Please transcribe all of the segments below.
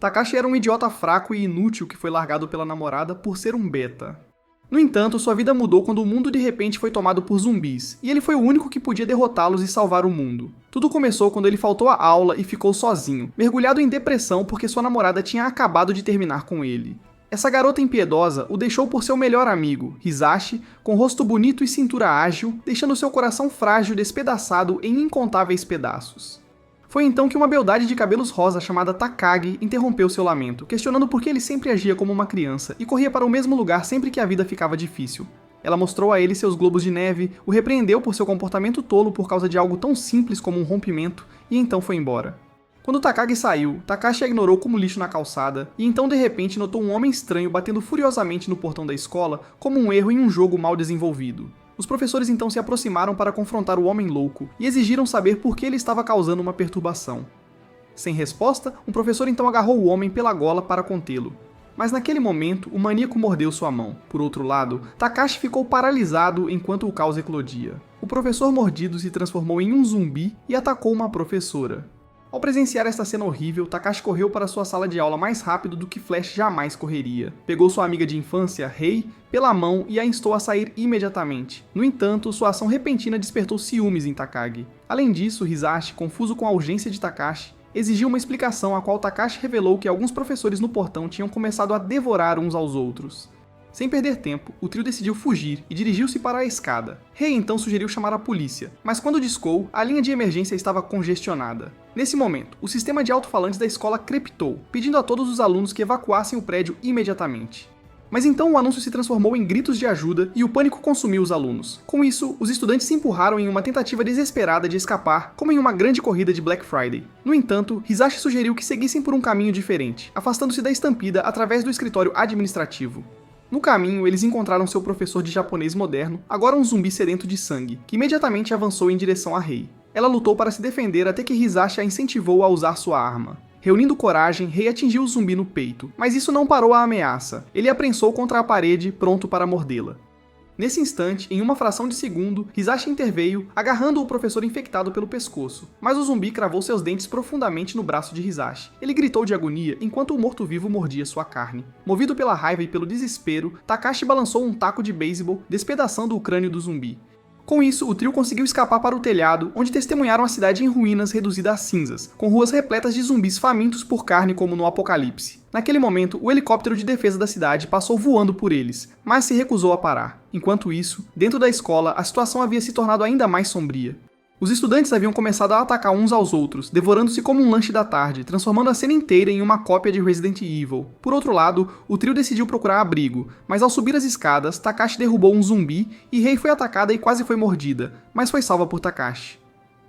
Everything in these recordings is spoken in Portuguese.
Takashi era um idiota fraco e inútil que foi largado pela namorada por ser um beta. No entanto, sua vida mudou quando o mundo de repente foi tomado por zumbis, e ele foi o único que podia derrotá-los e salvar o mundo. Tudo começou quando ele faltou à aula e ficou sozinho, mergulhado em depressão porque sua namorada tinha acabado de terminar com ele. Essa garota impiedosa o deixou por seu melhor amigo, Hisashi, com rosto bonito e cintura ágil, deixando seu coração frágil despedaçado em incontáveis pedaços. Foi então que uma beldade de cabelos rosa chamada Takagi interrompeu seu lamento, questionando por que ele sempre agia como uma criança e corria para o mesmo lugar sempre que a vida ficava difícil. Ela mostrou a ele seus globos de neve, o repreendeu por seu comportamento tolo por causa de algo tão simples como um rompimento, e então foi embora. Quando Takagi saiu, Takashi a ignorou como lixo na calçada, e então de repente notou um homem estranho batendo furiosamente no portão da escola como um erro em um jogo mal desenvolvido. Os professores então se aproximaram para confrontar o homem louco e exigiram saber por que ele estava causando uma perturbação. Sem resposta, um professor então agarrou o homem pela gola para contê-lo. Mas naquele momento, o maníaco mordeu sua mão. Por outro lado, Takashi ficou paralisado enquanto o caos eclodia. O professor mordido se transformou em um zumbi e atacou uma professora. Ao presenciar esta cena horrível, Takashi correu para sua sala de aula mais rápido do que Flash jamais correria. Pegou sua amiga de infância, Rei, pela mão e a instou a sair imediatamente. No entanto, sua ação repentina despertou ciúmes em Takagi. Além disso, Hisashi, confuso com a urgência de Takashi, exigiu uma explicação a qual Takashi revelou que alguns professores no portão tinham começado a devorar uns aos outros. Sem perder tempo, o trio decidiu fugir e dirigiu-se para a escada. Rei então sugeriu chamar a polícia, mas quando discou, a linha de emergência estava congestionada. Nesse momento, o sistema de alto-falantes da escola crepitou, pedindo a todos os alunos que evacuassem o prédio imediatamente. Mas então o anúncio se transformou em gritos de ajuda e o pânico consumiu os alunos. Com isso, os estudantes se empurraram em uma tentativa desesperada de escapar, como em uma grande corrida de Black Friday. No entanto, Hisashi sugeriu que seguissem por um caminho diferente, afastando-se da estampida através do escritório administrativo. No caminho, eles encontraram seu professor de japonês moderno, agora um zumbi sedento de sangue, que imediatamente avançou em direção a Rei. Ela lutou para se defender até que Hisashi a incentivou a usar sua arma. Reunindo coragem, Rei atingiu o zumbi no peito, mas isso não parou a ameaça. Ele a prensou contra a parede, pronto para mordê-la. Nesse instante, em uma fração de segundo, Hisashi interveio, agarrando o professor infectado pelo pescoço, mas o zumbi cravou seus dentes profundamente no braço de Hisashi. Ele gritou de agonia enquanto o morto-vivo mordia sua carne. Movido pela raiva e pelo desespero, Takashi balançou um taco de beisebol, despedaçando o crânio do zumbi. Com isso, o trio conseguiu escapar para o telhado, onde testemunharam a cidade em ruínas reduzida a cinzas, com ruas repletas de zumbis famintos por carne como no Apocalipse. Naquele momento, o helicóptero de defesa da cidade passou voando por eles, mas se recusou a parar. Enquanto isso, dentro da escola, a situação havia se tornado ainda mais sombria. Os estudantes haviam começado a atacar uns aos outros, devorando-se como um lanche da tarde, transformando a cena inteira em uma cópia de Resident Evil. Por outro lado, o trio decidiu procurar abrigo, mas ao subir as escadas, Takashi derrubou um zumbi e Rei foi atacada e quase foi mordida, mas foi salva por Takashi.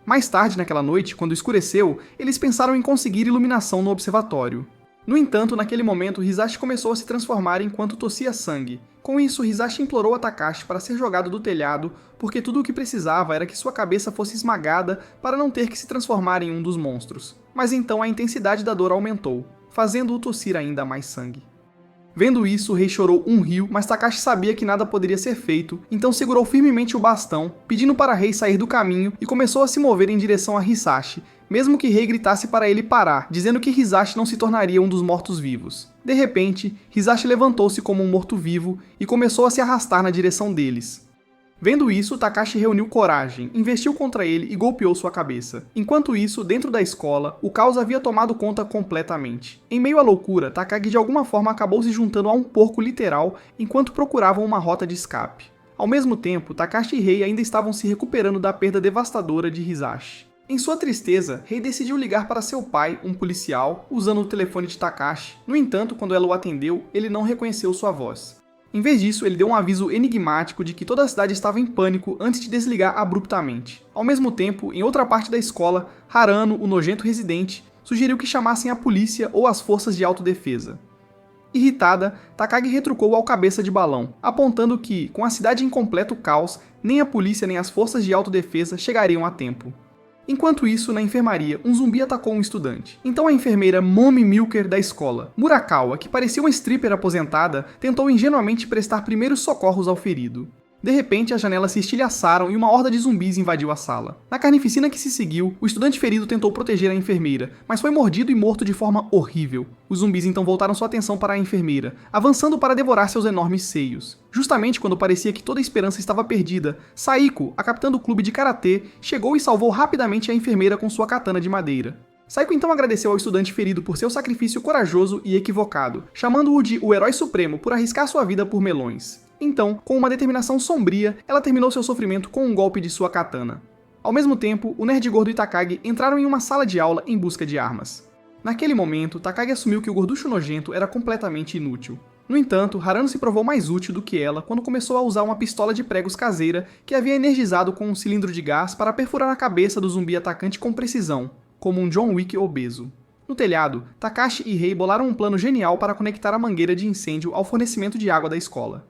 Mais tarde naquela noite, quando escureceu, eles pensaram em conseguir iluminação no observatório. No entanto, naquele momento, Hisashi começou a se transformar enquanto tossia sangue. Com isso, Hisashi implorou a Takashi para ser jogado do telhado, porque tudo o que precisava era que sua cabeça fosse esmagada para não ter que se transformar em um dos monstros. Mas então a intensidade da dor aumentou, fazendo-o tossir ainda mais sangue. Vendo isso, o Rei chorou um rio, mas Takashi sabia que nada poderia ser feito, então segurou firmemente o bastão, pedindo para Rei sair do caminho e começou a se mover em direção a Hisashi, mesmo que Rei gritasse para ele parar, dizendo que Hisashi não se tornaria um dos mortos-vivos. De repente, Hisashi levantou-se como um morto-vivo e começou a se arrastar na direção deles. Vendo isso, Takashi reuniu coragem, investiu contra ele e golpeou sua cabeça. Enquanto isso, dentro da escola, o caos havia tomado conta completamente. Em meio à loucura, Takagi de alguma forma acabou se juntando a um porco literal enquanto procuravam uma rota de escape. Ao mesmo tempo, Takashi e Rei ainda estavam se recuperando da perda devastadora de Hisashi. Em sua tristeza, Rei decidiu ligar para seu pai, um policial, usando o telefone de Takashi. No entanto, quando ela o atendeu, ele não reconheceu sua voz. Em vez disso, ele deu um aviso enigmático de que toda a cidade estava em pânico antes de desligar abruptamente. Ao mesmo tempo, em outra parte da escola, Harano, o nojento residente, sugeriu que chamassem a polícia ou as forças de autodefesa. Irritada, Takagi retrucou ao cabeça de balão, apontando que, com a cidade em completo caos, nem a polícia nem as forças de autodefesa chegariam a tempo. Enquanto isso, na enfermaria, um zumbi atacou um estudante. Então a enfermeira Momi Milker da escola, Murakawa, que parecia uma stripper aposentada, tentou ingenuamente prestar primeiros socorros ao ferido. De repente, as janelas se estilhaçaram e uma horda de zumbis invadiu a sala. Na carnificina que se seguiu, o estudante ferido tentou proteger a enfermeira, mas foi mordido e morto de forma horrível. Os zumbis então voltaram sua atenção para a enfermeira, avançando para devorar seus enormes seios. Justamente quando parecia que toda a esperança estava perdida, Saiko, a capitã do clube de karatê, chegou e salvou rapidamente a enfermeira com sua katana de madeira. Saiko então agradeceu ao estudante ferido por seu sacrifício corajoso e equivocado, chamando-o de o herói supremo por arriscar sua vida por melões. Então, com uma determinação sombria, ela terminou seu sofrimento com um golpe de sua katana. Ao mesmo tempo, o nerd gordo e Takagi entraram em uma sala de aula em busca de armas. Naquele momento, Takagi assumiu que o gorducho nojento era completamente inútil. No entanto, Harano se provou mais útil do que ela quando começou a usar uma pistola de pregos caseira que havia energizado com um cilindro de gás para perfurar a cabeça do zumbi atacante com precisão, como um John Wick obeso. No telhado, Takashi e Rei bolaram um plano genial para conectar a mangueira de incêndio ao fornecimento de água da escola.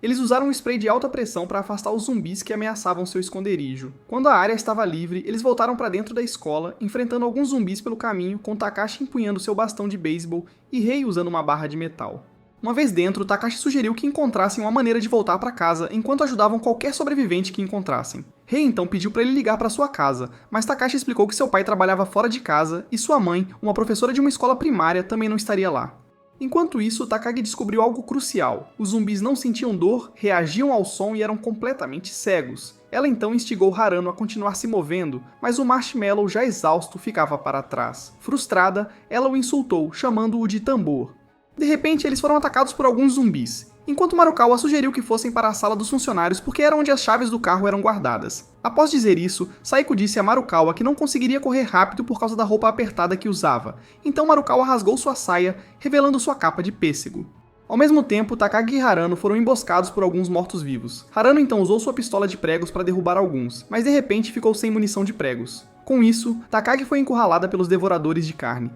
Eles usaram um spray de alta pressão para afastar os zumbis que ameaçavam seu esconderijo. Quando a área estava livre, eles voltaram para dentro da escola, enfrentando alguns zumbis pelo caminho, com Takashi empunhando seu bastão de beisebol e Rei usando uma barra de metal. Uma vez dentro, Takashi sugeriu que encontrassem uma maneira de voltar para casa enquanto ajudavam qualquer sobrevivente que encontrassem. Rei então pediu para ele ligar para sua casa, mas Takashi explicou que seu pai trabalhava fora de casa e sua mãe, uma professora de uma escola primária, também não estaria lá. Enquanto isso, Takagi descobriu algo crucial. Os zumbis não sentiam dor, reagiam ao som e eram completamente cegos. Ela então instigou Harano a continuar se movendo, mas o Marshmallow, já exausto, ficava para trás. Frustrada, ela o insultou, chamando-o de tambor. De repente, eles foram atacados por alguns zumbis, enquanto Marukawa sugeriu que fossem para a sala dos funcionários porque era onde as chaves do carro eram guardadas. Após dizer isso, Saiko disse a Marukawa que não conseguiria correr rápido por causa da roupa apertada que usava, então Marukawa rasgou sua saia, revelando sua capa de pêssego. Ao mesmo tempo, Takagi e Harano foram emboscados por alguns mortos-vivos. Harano então usou sua pistola de pregos para derrubar alguns, mas de repente ficou sem munição de pregos. Com isso, Takagi foi encurralada pelos devoradores de carne.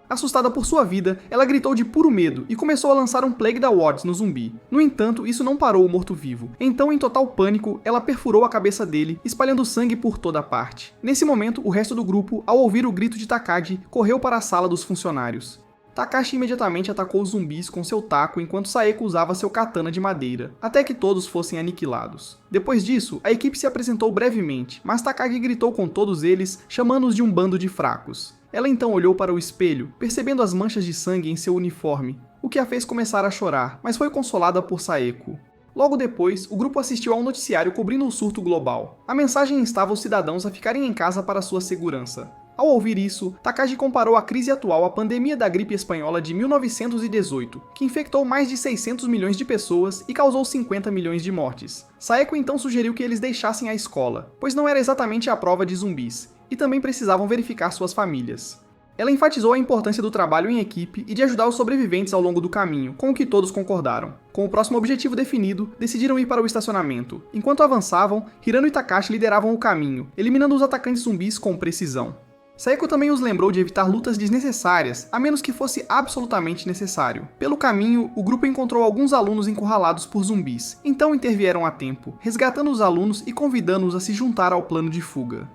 Assustada por sua vida, ela gritou de puro medo e começou a lançar um Plague da Wards no zumbi. No entanto, isso não parou o morto-vivo. Então, em total pânico, ela perfurou a cabeça dele, espalhando sangue por toda parte. Nesse momento, o resto do grupo, ao ouvir o grito de Takagi, correu para a sala dos funcionários. Takashi imediatamente atacou os zumbis com seu taco enquanto Saeko usava seu katana de madeira, até que todos fossem aniquilados. Depois disso, a equipe se apresentou brevemente, mas Takagi gritou com todos eles, chamando-os de um bando de fracos. Ela então olhou para o espelho, percebendo as manchas de sangue em seu uniforme, o que a fez começar a chorar, mas foi consolada por Saeko. Logo depois, o grupo assistiu a um noticiário cobrindo o surto global. A mensagem instava os cidadãos a ficarem em casa para sua segurança. Ao ouvir isso, Takagi comparou a crise atual à pandemia da gripe espanhola de 1918, que infectou mais de 600 milhões de pessoas e causou 50 milhões de mortes. Saeko então sugeriu que eles deixassem a escola, pois não era exatamente a prova de zumbis, e também precisavam verificar suas famílias. Ela enfatizou a importância do trabalho em equipe e de ajudar os sobreviventes ao longo do caminho, com o que todos concordaram. Com o próximo objetivo definido, decidiram ir para o estacionamento. Enquanto avançavam, Hirano e Takashi lideravam o caminho, eliminando os atacantes zumbis com precisão. Saeko também os lembrou de evitar lutas desnecessárias, a menos que fosse absolutamente necessário. Pelo caminho, o grupo encontrou alguns alunos encurralados por zumbis, então intervieram a tempo, resgatando os alunos e convidando-os a se juntar ao plano de fuga.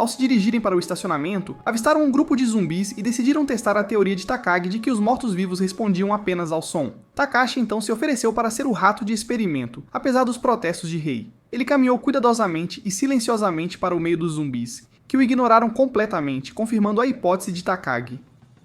Ao se dirigirem para o estacionamento, avistaram um grupo de zumbis e decidiram testar a teoria de Takagi de que os mortos-vivos respondiam apenas ao som. Takashi então se ofereceu para ser o rato de experimento, apesar dos protestos de Rei. Ele caminhou cuidadosamente e silenciosamente para o meio dos zumbis, que o ignoraram completamente, confirmando a hipótese de Takagi.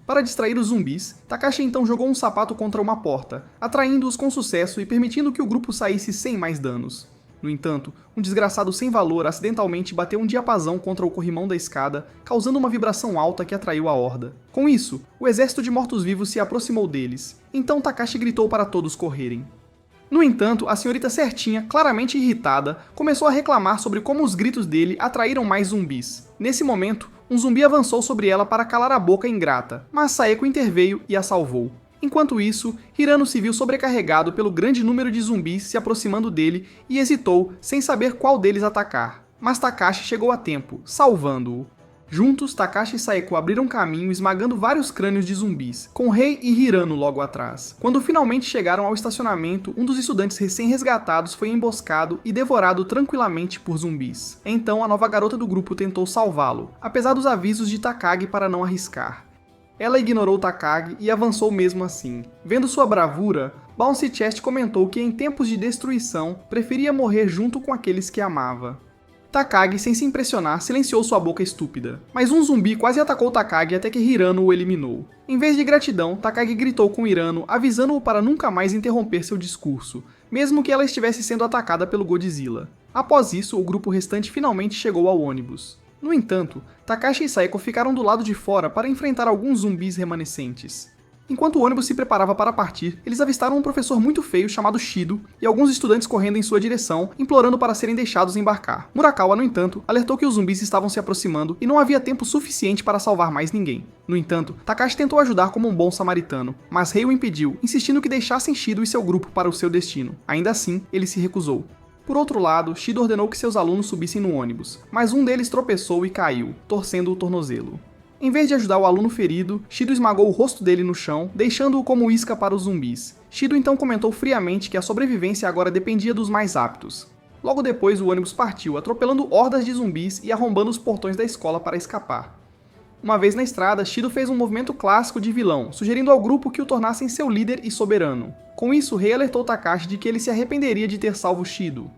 Para distrair os zumbis, Takashi então jogou um sapato contra uma porta, atraindo-os com sucesso e permitindo que o grupo saísse sem mais danos. No entanto, um desgraçado sem valor acidentalmente bateu um diapasão contra o corrimão da escada, causando uma vibração alta que atraiu a horda. Com isso, o exército de mortos-vivos se aproximou deles, então Takashi gritou para todos correrem. No entanto, a senhorita Certinha, claramente irritada, começou a reclamar sobre como os gritos dele atraíram mais zumbis. Nesse momento, um zumbi avançou sobre ela para calar a boca ingrata, mas Saeko interveio e a salvou. Enquanto isso, Hirano se viu sobrecarregado pelo grande número de zumbis se aproximando dele e hesitou, sem saber qual deles atacar. Mas Takashi chegou a tempo, salvando-o. Juntos, Takashi e Saeko abriram caminho esmagando vários crânios de zumbis, com Rei e Hirano logo atrás. Quando finalmente chegaram ao estacionamento, um dos estudantes recém-resgatados foi emboscado e devorado tranquilamente por zumbis. Então, a nova garota do grupo tentou salvá-lo, apesar dos avisos de Takagi para não arriscar. Ela ignorou Takagi e avançou mesmo assim. Vendo sua bravura, Bouncy Chest comentou que em tempos de destruição, preferia morrer junto com aqueles que amava. Takagi, sem se impressionar, silenciou sua boca estúpida, mas um zumbi quase atacou Takagi até que Hirano o eliminou. Em vez de gratidão, Takagi gritou com Hirano, avisando-o para nunca mais interromper seu discurso, mesmo que ela estivesse sendo atacada pelo Godzilla. Após isso, o grupo restante finalmente chegou ao ônibus. No entanto, Takashi e Saeko ficaram do lado de fora para enfrentar alguns zumbis remanescentes. Enquanto o ônibus se preparava para partir, eles avistaram um professor muito feio chamado Shido e alguns estudantes correndo em sua direção, implorando para serem deixados embarcar. Murakawa, no entanto, alertou que os zumbis estavam se aproximando e não havia tempo suficiente para salvar mais ninguém. No entanto, Takashi tentou ajudar como um bom samaritano, mas Rei o impediu, insistindo que deixassem Shido e seu grupo para o seu destino. Ainda assim, ele se recusou. Por outro lado, Shido ordenou que seus alunos subissem no ônibus, mas um deles tropeçou e caiu, torcendo o tornozelo. Em vez de ajudar o aluno ferido, Shido esmagou o rosto dele no chão, deixando-o como isca para os zumbis. Shido então comentou friamente que a sobrevivência agora dependia dos mais aptos. Logo depois, o ônibus partiu, atropelando hordas de zumbis e arrombando os portões da escola para escapar. Uma vez na estrada, Shido fez um movimento clássico de vilão, sugerindo ao grupo que o tornassem seu líder e soberano. Com isso, Rei alertou Takashi de que ele se arrependeria de ter salvo Shido.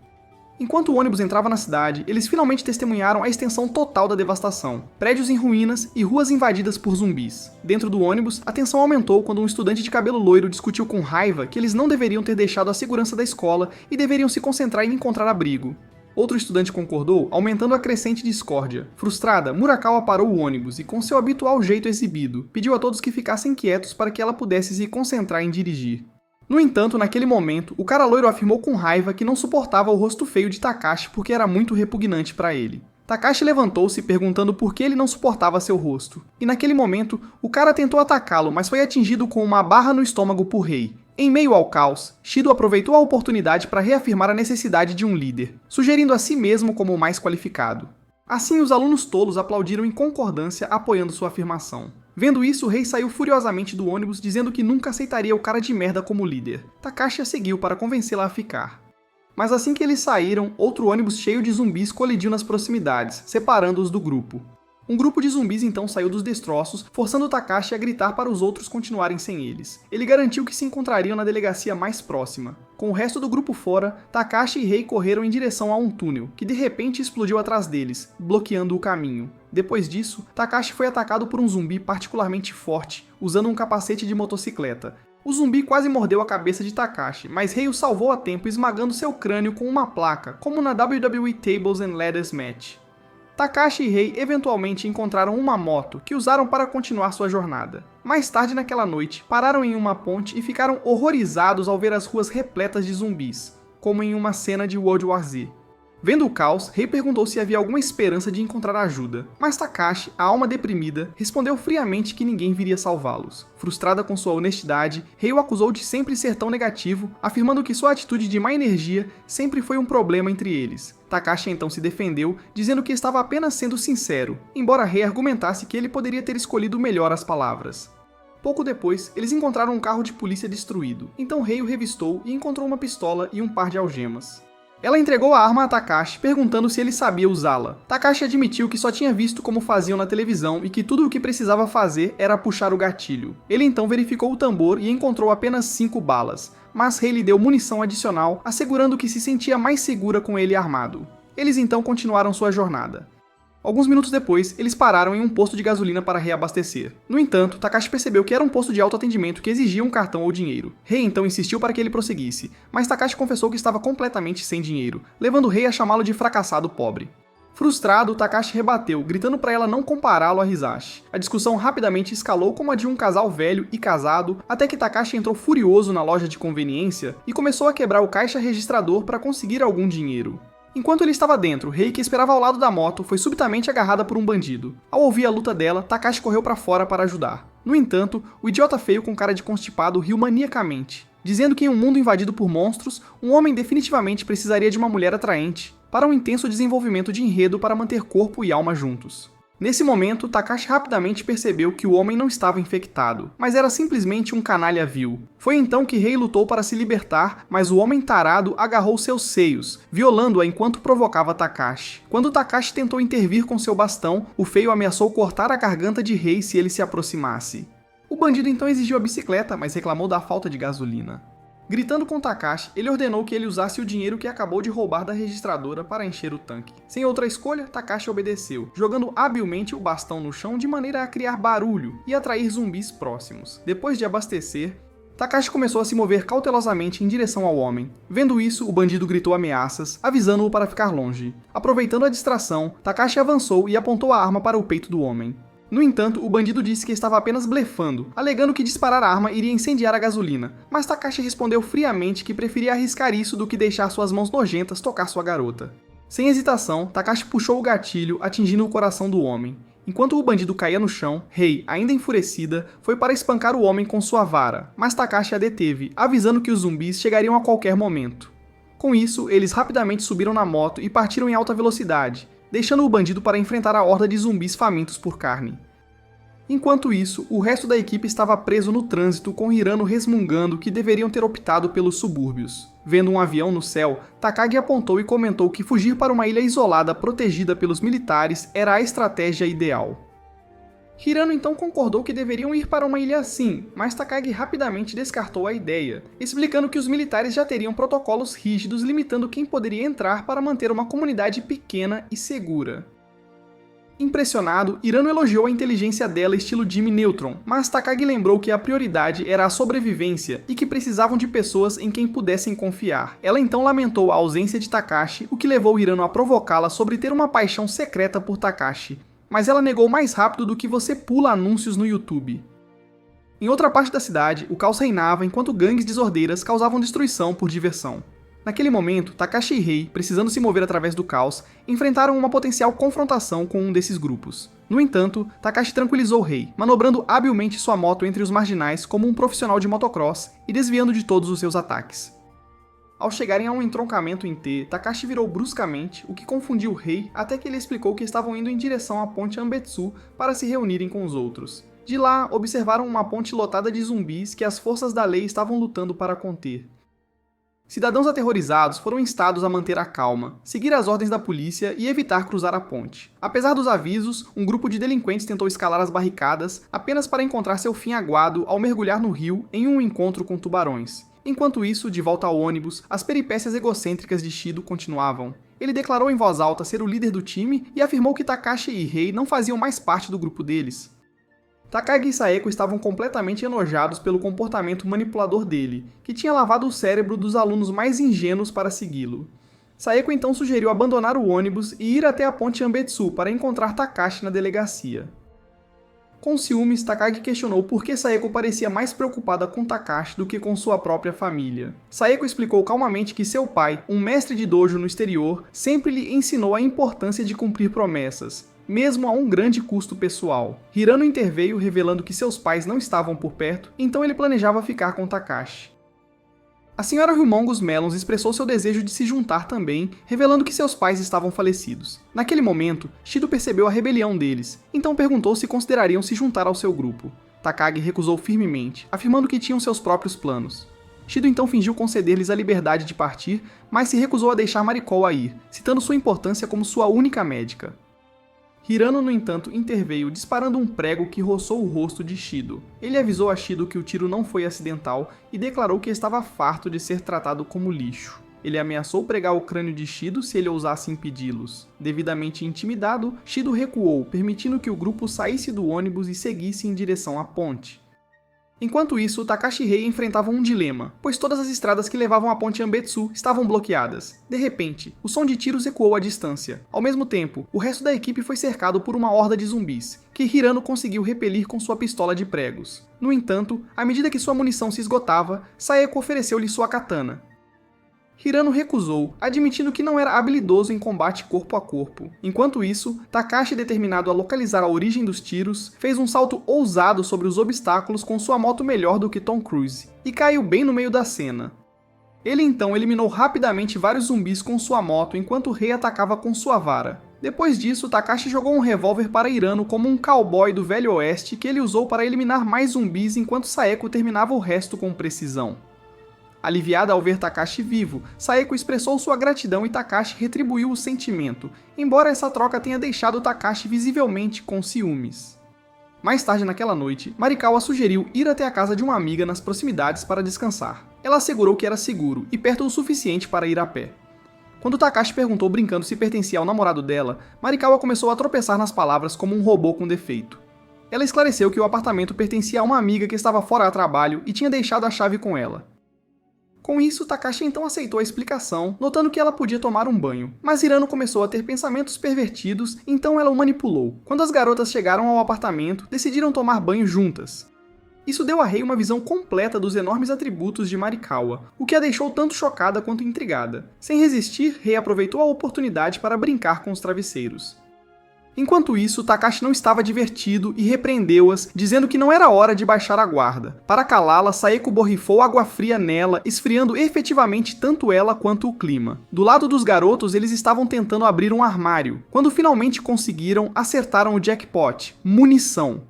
Enquanto o ônibus entrava na cidade, eles finalmente testemunharam a extensão total da devastação. Prédios em ruínas e ruas invadidas por zumbis. Dentro do ônibus, a tensão aumentou quando um estudante de cabelo loiro discutiu com raiva que eles não deveriam ter deixado a segurança da escola e deveriam se concentrar em encontrar abrigo. Outro estudante concordou, aumentando a crescente discórdia. Frustrada, Murakawa parou o ônibus e, com seu habitual jeito exibido, pediu a todos que ficassem quietos para que ela pudesse se concentrar em dirigir. No entanto, naquele momento, o cara loiro afirmou com raiva que não suportava o rosto feio de Takashi porque era muito repugnante para ele. Takashi levantou-se perguntando por que ele não suportava seu rosto. E naquele momento, o cara tentou atacá-lo, mas foi atingido com uma barra no estômago por Rei. Em meio ao caos, Shido aproveitou a oportunidade para reafirmar a necessidade de um líder, sugerindo a si mesmo como o mais qualificado. Assim, os alunos tolos aplaudiram em concordância, apoiando sua afirmação. Vendo isso, o Rei saiu furiosamente do ônibus, dizendo que nunca aceitaria o cara de merda como líder. Takashi a seguiu para convencê-la a ficar. Mas assim que eles saíram, outro ônibus cheio de zumbis colidiu nas proximidades, separando-os do grupo. Um grupo de zumbis então saiu dos destroços, forçando Takashi a gritar para os outros continuarem sem eles. Ele garantiu que se encontrariam na delegacia mais próxima. Com o resto do grupo fora, Takashi e Rei correram em direção a um túnel, que de repente explodiu atrás deles, bloqueando o caminho. Depois disso, Takashi foi atacado por um zumbi particularmente forte, usando um capacete de motocicleta. O zumbi quase mordeu a cabeça de Takashi, mas Rei o salvou a tempo esmagando seu crânio com uma placa, como na WWE Tables and Ladders Match. Takashi e Rei eventualmente encontraram uma moto, que usaram para continuar sua jornada. Mais tarde naquela noite, pararam em uma ponte e ficaram horrorizados ao ver as ruas repletas de zumbis, como em uma cena de World War Z. Vendo o caos, Rei perguntou se havia alguma esperança de encontrar ajuda, mas Takashi, a alma deprimida, respondeu friamente que ninguém viria salvá-los. Frustrada com sua honestidade, Rei o acusou de sempre ser tão negativo, afirmando que sua atitude de má energia sempre foi um problema entre eles. Takashi então se defendeu, dizendo que estava apenas sendo sincero, embora Rei argumentasse que ele poderia ter escolhido melhor as palavras. Pouco depois, eles encontraram um carro de polícia destruído, então Rei o revistou e encontrou uma pistola e um par de algemas. Ela entregou a arma a Takashi, perguntando se ele sabia usá-la. Takashi admitiu que só tinha visto como faziam na televisão e que tudo o que precisava fazer era puxar o gatilho. Ele então verificou o tambor e encontrou apenas 5 balas, mas Rei lhe deu munição adicional, assegurando que se sentia mais segura com ele armado. Eles então continuaram sua jornada. Alguns minutos depois, eles pararam em um posto de gasolina para reabastecer. No entanto, Takashi percebeu que era um posto de autoatendimento que exigia um cartão ou dinheiro. Rei então insistiu para que ele prosseguisse, mas Takashi confessou que estava completamente sem dinheiro, levando Rei a chamá-lo de fracassado pobre. Frustrado, Takashi rebateu, gritando para ela não compará-lo a Hisashi. A discussão rapidamente escalou como a de um casal velho e casado, até que Takashi entrou furioso na loja de conveniência e começou a quebrar o caixa registrador para conseguir algum dinheiro. Enquanto ele estava dentro, Rei, que esperava ao lado da moto, foi subitamente agarrada por um bandido. Ao ouvir a luta dela, Takashi correu para fora para ajudar. No entanto, o idiota feio com cara de constipado riu maniacamente, dizendo que em um mundo invadido por monstros, um homem definitivamente precisaria de uma mulher atraente, para um intenso desenvolvimento de enredo para manter corpo e alma juntos. Nesse momento, Takashi rapidamente percebeu que o homem não estava infectado, mas era simplesmente um canalha vil. Foi então que Rei lutou para se libertar, mas o homem tarado agarrou seus seios, violando-a enquanto provocava Takashi. Quando Takashi tentou intervir com seu bastão, o feio ameaçou cortar a garganta de Rei se ele se aproximasse. O bandido então exigiu a bicicleta, mas reclamou da falta de gasolina. Gritando com Takashi, ele ordenou que ele usasse o dinheiro que acabou de roubar da registradora para encher o tanque. Sem outra escolha, Takashi obedeceu, jogando habilmente o bastão no chão de maneira a criar barulho e atrair zumbis próximos. Depois de abastecer, Takashi começou a se mover cautelosamente em direção ao homem. Vendo isso, o bandido gritou ameaças, avisando-o para ficar longe. Aproveitando a distração, Takashi avançou e apontou a arma para o peito do homem. No entanto, o bandido disse que estava apenas blefando, alegando que disparar a arma iria incendiar a gasolina, mas Takashi respondeu friamente que preferia arriscar isso do que deixar suas mãos nojentas tocar sua garota. Sem hesitação, Takashi puxou o gatilho, atingindo o coração do homem. Enquanto o bandido caía no chão, Rei, ainda enfurecida, foi para espancar o homem com sua vara, mas Takashi a deteve, avisando que os zumbis chegariam a qualquer momento. Com isso, eles rapidamente subiram na moto e partiram em alta velocidade, deixando o bandido para enfrentar a horda de zumbis famintos por carne. Enquanto isso, o resto da equipe estava preso no trânsito com Hirano resmungando que deveriam ter optado pelos subúrbios. Vendo um avião no céu, Takagi apontou e comentou que fugir para uma ilha isolada protegida pelos militares era a estratégia ideal. Hirano então concordou que deveriam ir para uma ilha sim, mas Takagi rapidamente descartou a ideia, explicando que os militares já teriam protocolos rígidos limitando quem poderia entrar para manter uma comunidade pequena e segura. Impressionado, Hirano elogiou a inteligência dela estilo Jimmy Neutron, mas Takagi lembrou que a prioridade era a sobrevivência e que precisavam de pessoas em quem pudessem confiar. Ela então lamentou a ausência de Takashi, o que levou Hirano a provocá-la sobre ter uma paixão secreta por Takashi, mas ela negou mais rápido do que você pula anúncios no YouTube. Em outra parte da cidade, o caos reinava enquanto gangues desordeiras causavam destruição por diversão. Naquele momento, Takashi e Rei, precisando se mover através do caos, enfrentaram uma potencial confrontação com um desses grupos. No entanto, Takashi tranquilizou Rei, manobrando habilmente sua moto entre os marginais como um profissional de motocross e desviando de todos os seus ataques. Ao chegarem a um entroncamento em T, Takashi virou bruscamente, o que confundiu Rei até que ele explicou que estavam indo em direção à ponte Ambetsu para se reunirem com os outros. De lá, observaram uma ponte lotada de zumbis que as forças da lei estavam lutando para conter. Cidadãos aterrorizados foram instados a manter a calma, seguir as ordens da polícia e evitar cruzar a ponte. Apesar dos avisos, um grupo de delinquentes tentou escalar as barricadas apenas para encontrar seu fim aguado ao mergulhar no rio em um encontro com tubarões. Enquanto isso, de volta ao ônibus, as peripécias egocêntricas de Shido continuavam. Ele declarou em voz alta ser o líder do time e afirmou que Takashi e Rei não faziam mais parte do grupo deles. Takagi e Saeko estavam completamente enojados pelo comportamento manipulador dele, que tinha lavado o cérebro dos alunos mais ingênuos para segui-lo. Saeko então sugeriu abandonar o ônibus e ir até a ponte Ambetsu para encontrar Takashi na delegacia. Com ciúmes, Takagi questionou por que Saeko parecia mais preocupada com Takashi do que com sua própria família. Saeko explicou calmamente que seu pai, um mestre de dojo no exterior, sempre lhe ensinou a importância de cumprir promessas, mesmo a um grande custo pessoal. Hirano interveio revelando que seus pais não estavam por perto, então ele planejava ficar com Takashi. A senhora Humongous Melons expressou seu desejo de se juntar também, revelando que seus pais estavam falecidos. Naquele momento, Shido percebeu a rebelião deles, então perguntou se considerariam se juntar ao seu grupo. Takagi recusou firmemente, afirmando que tinham seus próprios planos. Shido então fingiu conceder-lhes a liberdade de partir, mas se recusou a deixar Marikoa ir, citando sua importância como sua única médica. Hirano, no entanto, interveio disparando um prego que roçou o rosto de Shido. Ele avisou a Shido que o tiro não foi acidental e declarou que estava farto de ser tratado como lixo. Ele ameaçou pregar o crânio de Shido se ele ousasse impedi-los. Devidamente intimidado, Shido recuou, permitindo que o grupo saísse do ônibus e seguisse em direção à ponte. Enquanto isso, Takashi e Rei enfrentavam um dilema, pois todas as estradas que levavam à ponte Ambetsu estavam bloqueadas. De repente, o som de tiros ecoou à distância. Ao mesmo tempo, o resto da equipe foi cercado por uma horda de zumbis, que Hirano conseguiu repelir com sua pistola de pregos. No entanto, à medida que sua munição se esgotava, Saeko ofereceu-lhe sua katana. Hirano recusou, admitindo que não era habilidoso em combate corpo a corpo. Enquanto isso, Takashi, determinado a localizar a origem dos tiros, fez um salto ousado sobre os obstáculos com sua moto melhor do que Tom Cruise, e caiu bem no meio da cena. Ele então eliminou rapidamente vários zumbis com sua moto enquanto Rei atacava com sua vara. Depois disso, Takashi jogou um revólver para Hirano como um cowboy do Velho Oeste que ele usou para eliminar mais zumbis enquanto Saeko terminava o resto com precisão. Aliviada ao ver Takashi vivo, Saeko expressou sua gratidão e Takashi retribuiu o sentimento, embora essa troca tenha deixado Takashi visivelmente com ciúmes. Mais tarde naquela noite, Marikawa sugeriu ir até a casa de uma amiga nas proximidades para descansar. Ela assegurou que era seguro e perto o suficiente para ir a pé. Quando Takashi perguntou brincando se pertencia ao namorado dela, Marikawa começou a tropeçar nas palavras como um robô com defeito. Ela esclareceu que o apartamento pertencia a uma amiga que estava fora a trabalho e tinha deixado a chave com ela. Com isso, Takashi então aceitou a explicação, notando que ela podia tomar um banho. Mas Hirano começou a ter pensamentos pervertidos, então ela o manipulou. Quando as garotas chegaram ao apartamento, decidiram tomar banho juntas. Isso deu a Rei uma visão completa dos enormes atributos de Marikawa, o que a deixou tanto chocada quanto intrigada. Sem resistir, Rei aproveitou a oportunidade para brincar com os travesseiros. Enquanto isso, Takashi não estava divertido e repreendeu-as, dizendo que não era hora de baixar a guarda. Para calá-la, Saeko borrifou água fria nela, esfriando efetivamente tanto ela quanto o clima. Do lado dos garotos, eles estavam tentando abrir um armário. Quando finalmente conseguiram, acertaram o jackpot: munição.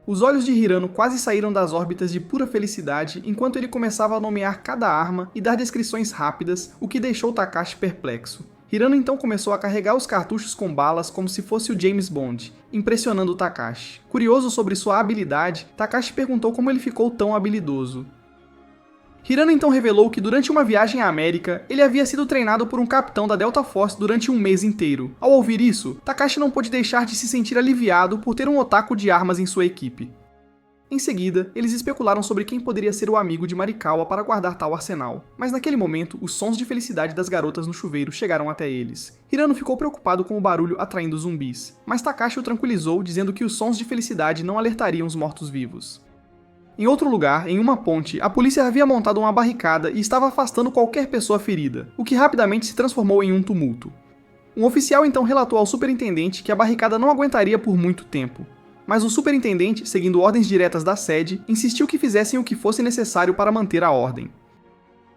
Os olhos de Hirano quase saíram das órbitas de pura felicidade enquanto ele começava a nomear cada arma e dar descrições rápidas, o que deixou Takashi perplexo. Hirano então começou a carregar os cartuchos com balas como se fosse o James Bond, impressionando Takashi. Curioso sobre sua habilidade, Takashi perguntou como ele ficou tão habilidoso. Hirano então revelou que durante uma viagem à América, ele havia sido treinado por um capitão da Delta Force durante um mês inteiro. Ao ouvir isso, Takashi não pôde deixar de se sentir aliviado por ter um otaku de armas em sua equipe. Em seguida, eles especularam sobre quem poderia ser o amigo de Marikawa para guardar tal arsenal, mas naquele momento, os sons de felicidade das garotas no chuveiro chegaram até eles. Hirano ficou preocupado com o barulho atraindo zumbis, mas Takashi o tranquilizou dizendo que os sons de felicidade não alertariam os mortos-vivos. Em outro lugar, em uma ponte, a polícia havia montado uma barricada e estava afastando qualquer pessoa ferida, o que rapidamente se transformou em um tumulto. Um oficial então relatou ao superintendente que a barricada não aguentaria por muito tempo. Mas o superintendente, seguindo ordens diretas da sede, insistiu que fizessem o que fosse necessário para manter a ordem.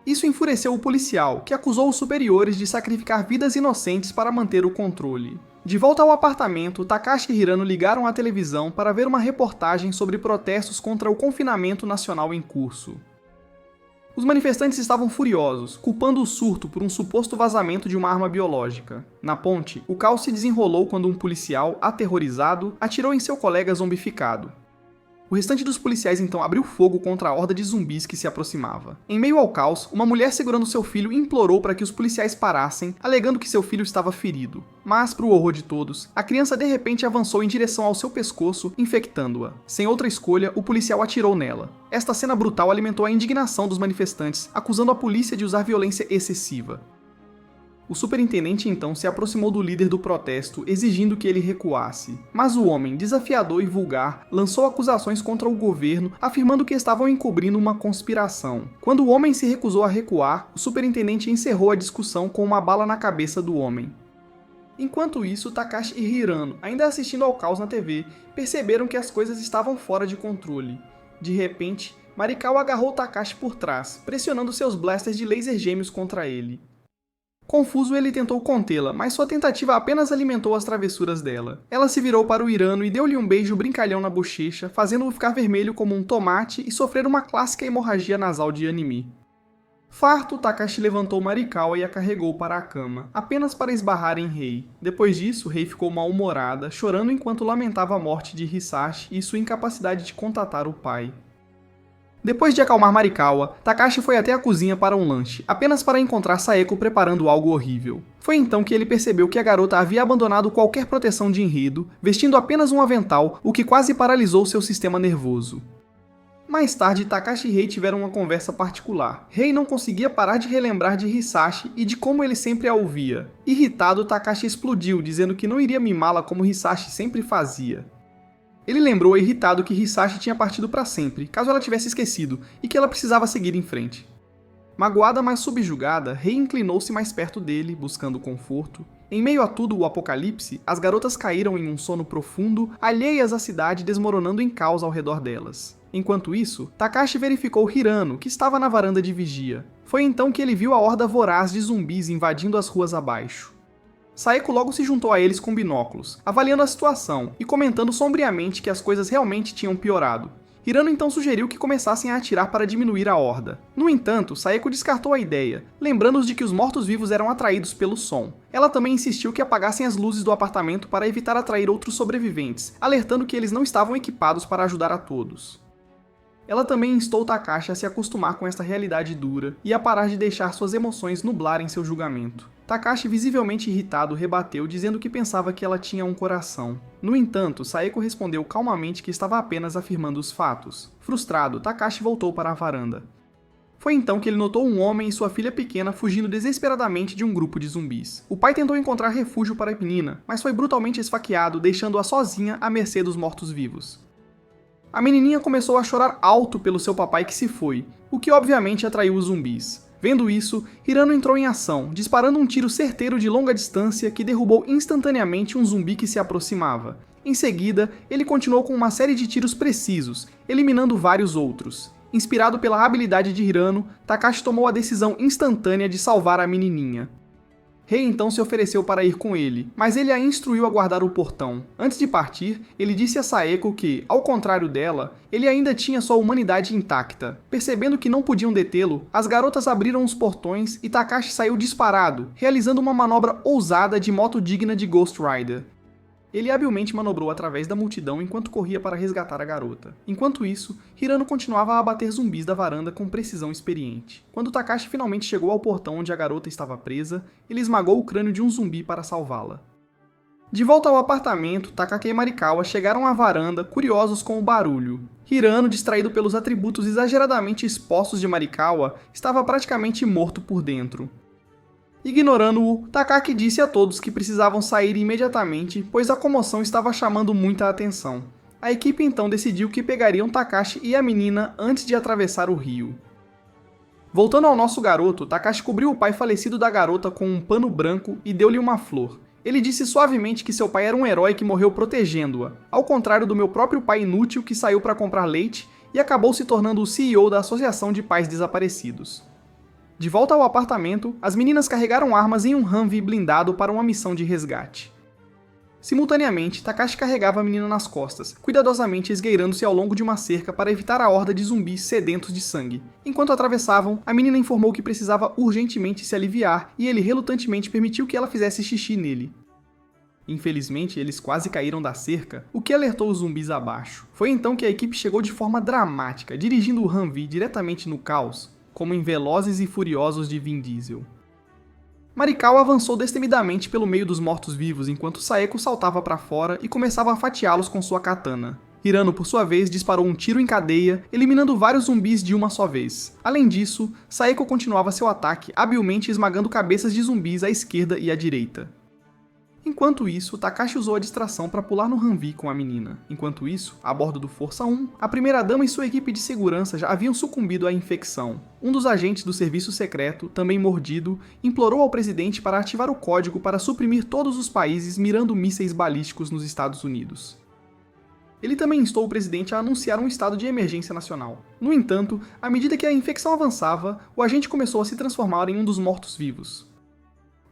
Isso enfureceu o policial, que acusou os superiores de sacrificar vidas inocentes para manter o controle. De volta ao apartamento, Takashi e Hirano ligaram a televisão para ver uma reportagem sobre protestos contra o confinamento nacional em curso. Os manifestantes estavam furiosos, culpando o surto por um suposto vazamento de uma arma biológica. Na ponte, o caos se desenrolou quando um policial, aterrorizado, atirou em seu colega zombificado. O restante dos policiais então abriu fogo contra a horda de zumbis que se aproximava. Em meio ao caos, uma mulher segurando seu filho implorou para que os policiais parassem, alegando que seu filho estava ferido. Mas, para o horror de todos, a criança de repente avançou em direção ao seu pescoço, infectando-a. Sem outra escolha, o policial atirou nela. Esta cena brutal alimentou a indignação dos manifestantes, acusando a polícia de usar violência excessiva. O superintendente então se aproximou do líder do protesto, exigindo que ele recuasse. Mas o homem, desafiador e vulgar, lançou acusações contra o governo, afirmando que estavam encobrindo uma conspiração. Quando o homem se recusou a recuar, o superintendente encerrou a discussão com uma bala na cabeça do homem. Enquanto isso, Takashi e Hirano, ainda assistindo ao caos na TV, perceberam que as coisas estavam fora de controle. De repente, Marikawa agarrou Takashi por trás, pressionando seus blasters de laser gêmeos contra ele. Confuso, ele tentou contê-la, mas sua tentativa apenas alimentou as travessuras dela. Ela se virou para o Hirano e deu-lhe um beijo brincalhão na bochecha, fazendo-o ficar vermelho como um tomate e sofrer uma clássica hemorragia nasal de anime. Farto, Takashi levantou Marikawa e a carregou para a cama, apenas para esbarrar em Rei. Depois disso, Rei ficou mal-humorada, chorando enquanto lamentava a morte de Hisashi e sua incapacidade de contatar o pai. Depois de acalmar Marikawa, Takashi foi até a cozinha para um lanche, apenas para encontrar Saeko preparando algo horrível. Foi então que ele percebeu que a garota havia abandonado qualquer proteção de enredo, vestindo apenas um avental, o que quase paralisou seu sistema nervoso. Mais tarde, Takashi e Rei tiveram uma conversa particular. Rei não conseguia parar de relembrar de Hisashi e de como ele sempre a ouvia. Irritado, Takashi explodiu, dizendo que não iria mimá-la como Hisashi sempre fazia. Ele lembrou irritado que Hisashi tinha partido para sempre, caso ela tivesse esquecido, e que ela precisava seguir em frente. Magoada, mas subjugada, Rei inclinou-se mais perto dele, buscando conforto. Em meio a tudo o apocalipse, as garotas caíram em um sono profundo, alheias à cidade desmoronando em caos ao redor delas. Enquanto isso, Takashi verificou Hirano, que estava na varanda de vigia. Foi então que ele viu a horda voraz de zumbis invadindo as ruas abaixo. Saeko logo se juntou a eles com binóculos, avaliando a situação e comentando sombriamente que as coisas realmente tinham piorado. Hirano então sugeriu que começassem a atirar para diminuir a horda. No entanto, Saeko descartou a ideia, lembrando-os de que os mortos-vivos eram atraídos pelo som. Ela também insistiu que apagassem as luzes do apartamento para evitar atrair outros sobreviventes, alertando que eles não estavam equipados para ajudar a todos. Ela também instou Takashi a se acostumar com esta realidade dura e a parar de deixar suas emoções nublarem seu julgamento. Takashi, visivelmente irritado, rebateu, dizendo que pensava que ela tinha um coração. No entanto, Saeko respondeu calmamente que estava apenas afirmando os fatos. Frustrado, Takashi voltou para a varanda. Foi então que ele notou um homem e sua filha pequena fugindo desesperadamente de um grupo de zumbis. O pai tentou encontrar refúgio para a menina, mas foi brutalmente esfaqueado, deixando-a sozinha à mercê dos mortos-vivos. A menininha começou a chorar alto pelo seu papai que se foi, o que obviamente atraiu os zumbis. Vendo isso, Hirano entrou em ação, disparando um tiro certeiro de longa distância que derrubou instantaneamente um zumbi que se aproximava. Em seguida, ele continuou com uma série de tiros precisos, eliminando vários outros. Inspirado pela habilidade de Hirano, Takashi tomou a decisão instantânea de salvar a menininha. Rei então se ofereceu para ir com ele, mas ele a instruiu a guardar o portão. Antes de partir, ele disse a Saeko que, ao contrário dela, ele ainda tinha sua humanidade intacta. Percebendo que não podiam detê-lo, as garotas abriram os portões e Takashi saiu disparado, realizando uma manobra ousada de moto digna de Ghost Rider. Ele habilmente manobrou através da multidão enquanto corria para resgatar a garota. Enquanto isso, Hirano continuava a abater zumbis da varanda com precisão experiente. Quando Takashi finalmente chegou ao portão onde a garota estava presa, ele esmagou o crânio de um zumbi para salvá-la. De volta ao apartamento, Takaki e Marikawa chegaram à varanda, curiosos com o barulho. Hirano, distraído pelos atributos exageradamente expostos de Marikawa, estava praticamente morto por dentro. Ignorando-o, Takaki disse a todos que precisavam sair imediatamente, pois a comoção estava chamando muita atenção. A equipe então decidiu que pegariam Takashi e a menina antes de atravessar o rio. Voltando ao nosso garoto, Takashi cobriu o pai falecido da garota com um pano branco e deu-lhe uma flor. Ele disse suavemente que seu pai era um herói que morreu protegendo-a, ao contrário do meu próprio pai inútil que saiu para comprar leite e acabou se tornando o CEO da Associação de Pais Desaparecidos. De volta ao apartamento, as meninas carregaram armas em um Humvee blindado para uma missão de resgate. Simultaneamente, Takashi carregava a menina nas costas, cuidadosamente esgueirando-se ao longo de uma cerca para evitar a horda de zumbis sedentos de sangue. Enquanto atravessavam, a menina informou que precisava urgentemente se aliviar e ele relutantemente permitiu que ela fizesse xixi nele. Infelizmente, eles quase caíram da cerca, o que alertou os zumbis abaixo. Foi então que a equipe chegou de forma dramática, dirigindo o Humvee diretamente no caos, como em Velozes e Furiosos de Vin Diesel. Marikawa avançou destemidamente pelo meio dos mortos-vivos enquanto Saeko saltava para fora e começava a fatiá-los com sua katana. Hirano, por sua vez, disparou um tiro em cadeia, eliminando vários zumbis de uma só vez. Além disso, Saeko continuava seu ataque, habilmente esmagando cabeças de zumbis à esquerda e à direita. Enquanto isso, Takashi usou a distração para pular no Humvee com a menina. Enquanto isso, a bordo do Força 1, a primeira-dama e sua equipe de segurança já haviam sucumbido à infecção. Um dos agentes do serviço secreto, também mordido, implorou ao presidente para ativar o código para suprimir todos os países mirando mísseis balísticos nos Estados Unidos. Ele também instou o presidente a anunciar um estado de emergência nacional. No entanto, à medida que a infecção avançava, o agente começou a se transformar em um dos mortos-vivos.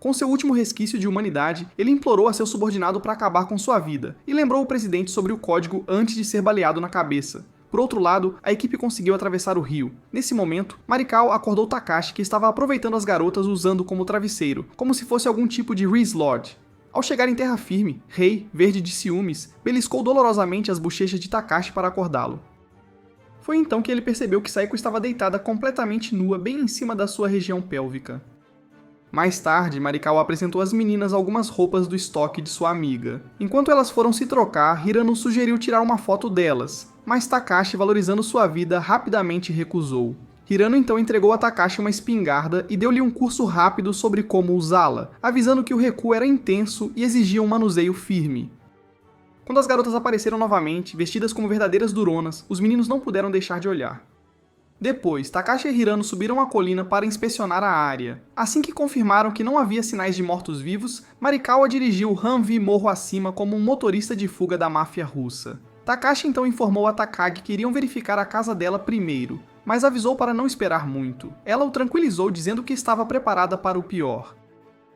Com seu último resquício de humanidade, ele implorou a seu subordinado para acabar com sua vida, e lembrou o presidente sobre o código antes de ser baleado na cabeça. Por outro lado, a equipe conseguiu atravessar o rio. Nesse momento, Marikawa acordou Takashi, que estava aproveitando as garotas usando como travesseiro, como se fosse algum tipo de Riz Lord. Ao chegar em terra firme, Rei, verde de ciúmes, beliscou dolorosamente as bochechas de Takashi para acordá-lo. Foi então que ele percebeu que Saeko estava deitada completamente nua bem em cima da sua região pélvica. Mais tarde, Marikawa apresentou às meninas algumas roupas do estoque de sua amiga. Enquanto elas foram se trocar, Hirano sugeriu tirar uma foto delas, mas Takashi, valorizando sua vida, rapidamente recusou. Hirano então entregou a Takashi uma espingarda e deu-lhe um curso rápido sobre como usá-la, avisando que o recuo era intenso e exigia um manuseio firme. Quando as garotas apareceram novamente, vestidas como verdadeiras duronas, os meninos não puderam deixar de olhar. Depois, Takashi e Hirano subiram a colina para inspecionar a área. Assim que confirmaram que não havia sinais de mortos-vivos, Marikawa dirigiu o Humvee morro acima como um motorista de fuga da máfia russa. Takashi então informou a Takagi que iriam verificar a casa dela primeiro, mas avisou para não esperar muito. Ela o tranquilizou dizendo que estava preparada para o pior.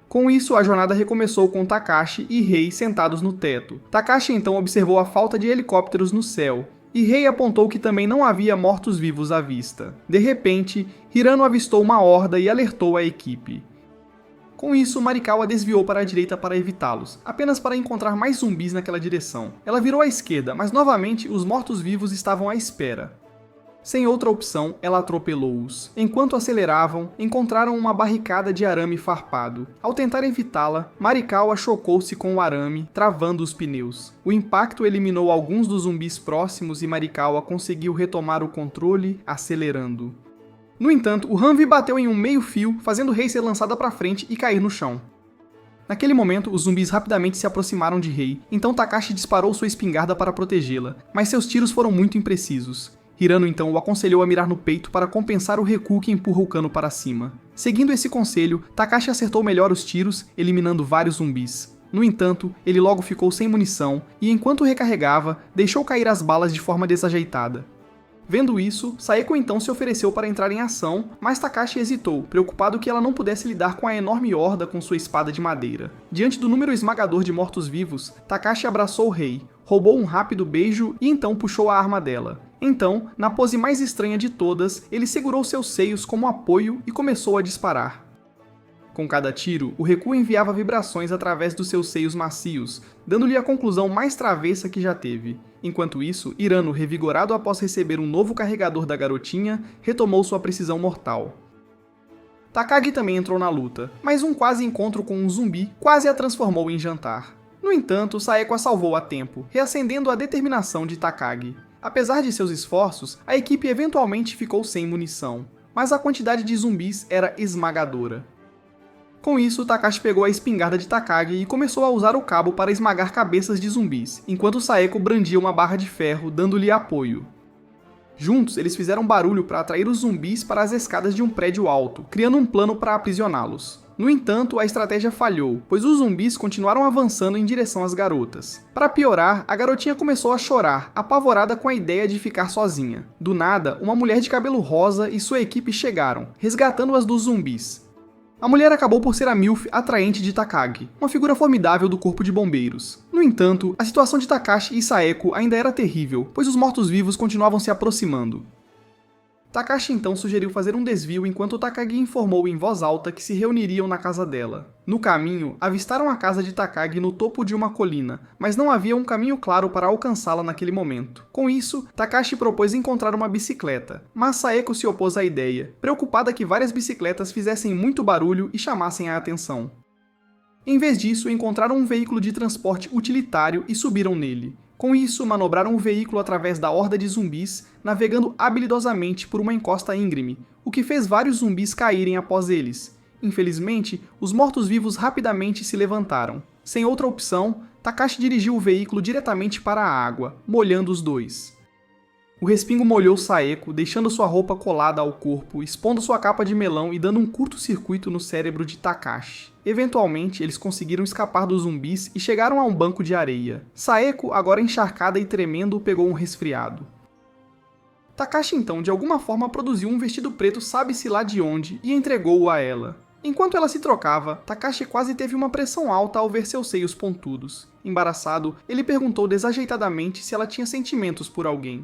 Com isso, a jornada recomeçou com Takashi e Rei sentados no teto. Takashi então observou a falta de helicópteros no céu, e Rei apontou que também não havia mortos-vivos à vista. De repente, Hirano avistou uma horda e alertou a equipe. Com isso, Marikawa desviou para a direita para evitá-los, apenas para encontrar mais zumbis naquela direção. Ela virou à esquerda, mas novamente os mortos-vivos estavam à espera. Sem outra opção, ela atropelou-os. Enquanto aceleravam, encontraram uma barricada de arame farpado. Ao tentar evitá-la, Marikawa chocou-se com o arame, travando os pneus. O impacto eliminou alguns dos zumbis próximos e Marikawa conseguiu retomar o controle, acelerando. No entanto, o Humvee bateu em um meio-fio, fazendo Rei ser lançada para frente e cair no chão. Naquele momento, os zumbis rapidamente se aproximaram de Rei, então Takashi disparou sua espingarda para protegê-la, mas seus tiros foram muito imprecisos. Hirano então o aconselhou a mirar no peito para compensar o recuo que empurra o cano para cima. Seguindo esse conselho, Takashi acertou melhor os tiros, eliminando vários zumbis. No entanto, ele logo ficou sem munição e, enquanto recarregava, deixou cair as balas de forma desajeitada. Vendo isso, Saeko então se ofereceu para entrar em ação, mas Takashi hesitou, preocupado que ela não pudesse lidar com a enorme horda com sua espada de madeira. Diante do número esmagador de mortos-vivos, Takashi abraçou o Rei, roubou um rápido beijo e então puxou a arma dela. Então, na pose mais estranha de todas, ele segurou seus seios como apoio e começou a disparar. Com cada tiro, o recuo enviava vibrações através dos seus seios macios, dando-lhe a conclusão mais travessa que já teve. Enquanto isso, Hirano, revigorado após receber um novo carregador da garotinha, retomou sua precisão mortal. Takagi também entrou na luta, mas um quase encontro com um zumbi quase a transformou em jantar. No entanto, Saeko a salvou a tempo, reacendendo a determinação de Takagi. Apesar de seus esforços, a equipe eventualmente ficou sem munição, mas a quantidade de zumbis era esmagadora. Com isso, Takashi pegou a espingarda de Takagi e começou a usar o cabo para esmagar cabeças de zumbis, enquanto Saeko brandia uma barra de ferro, dando-lhe apoio. Juntos, eles fizeram barulho para atrair os zumbis para as escadas de um prédio alto, criando um plano para aprisioná-los. No entanto, a estratégia falhou, pois os zumbis continuaram avançando em direção às garotas. Para piorar, a garotinha começou a chorar, apavorada com a ideia de ficar sozinha. Do nada, uma mulher de cabelo rosa e sua equipe chegaram, resgatando-as dos zumbis. A mulher acabou por ser a MILF atraente de Takagi, uma figura formidável do corpo de bombeiros. No entanto, a situação de Takashi e Saeko ainda era terrível, pois os mortos-vivos continuavam se aproximando. Takashi então sugeriu fazer um desvio enquanto Takagi informou em voz alta que se reuniriam na casa dela. No caminho, avistaram a casa de Takagi no topo de uma colina, mas não havia um caminho claro para alcançá-la naquele momento. Com isso, Takashi propôs encontrar uma bicicleta, mas Saeko se opôs à ideia, preocupada que várias bicicletas fizessem muito barulho e chamassem a atenção. Em vez disso, encontraram um veículo de transporte utilitário e subiram nele. Com isso, manobraram o veículo através da horda de zumbis, navegando habilidosamente por uma encosta íngreme, o que fez vários zumbis caírem após eles. Infelizmente, os mortos-vivos rapidamente se levantaram. Sem outra opção, Takashi dirigiu o veículo diretamente para a água, molhando os dois. O respingo molhou Saeko, deixando sua roupa colada ao corpo, expondo sua capa de melão e dando um curto-circuito no cérebro de Takashi. Eventualmente, eles conseguiram escapar dos zumbis e chegaram a um banco de areia. Saeko, agora encharcada e tremendo, pegou um resfriado. Takashi então, de alguma forma, produziu um vestido preto sabe-se lá de onde e entregou-o a ela. Enquanto ela se trocava, Takashi quase teve uma pressão alta ao ver seus seios pontudos. Embaraçado, ele perguntou desajeitadamente se ela tinha sentimentos por alguém.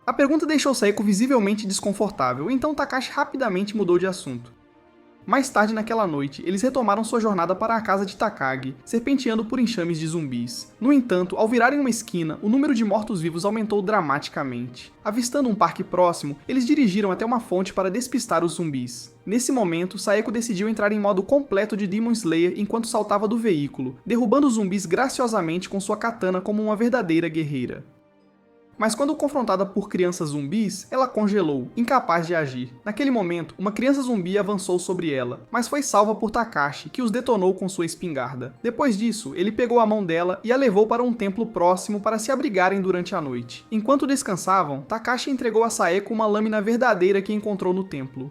A pergunta deixou Saeko visivelmente desconfortável, então Takashi rapidamente mudou de assunto. Mais tarde naquela noite, eles retomaram sua jornada para a casa de Takagi, serpenteando por enxames de zumbis. No entanto, ao virarem uma esquina, o número de mortos-vivos aumentou dramaticamente. Avistando um parque próximo, eles dirigiram até uma fonte para despistar os zumbis. Nesse momento, Saeko decidiu entrar em modo completo de Demon Slayer enquanto saltava do veículo, derrubando os zumbis graciosamente com sua katana como uma verdadeira guerreira. Mas quando confrontada por crianças zumbis, ela congelou, incapaz de agir. Naquele momento, uma criança zumbi avançou sobre ela, mas foi salva por Takashi, que os detonou com sua espingarda. Depois disso, ele pegou a mão dela e a levou para um templo próximo para se abrigarem durante a noite. Enquanto descansavam, Takashi entregou a Saeko uma lâmina verdadeira que encontrou no templo.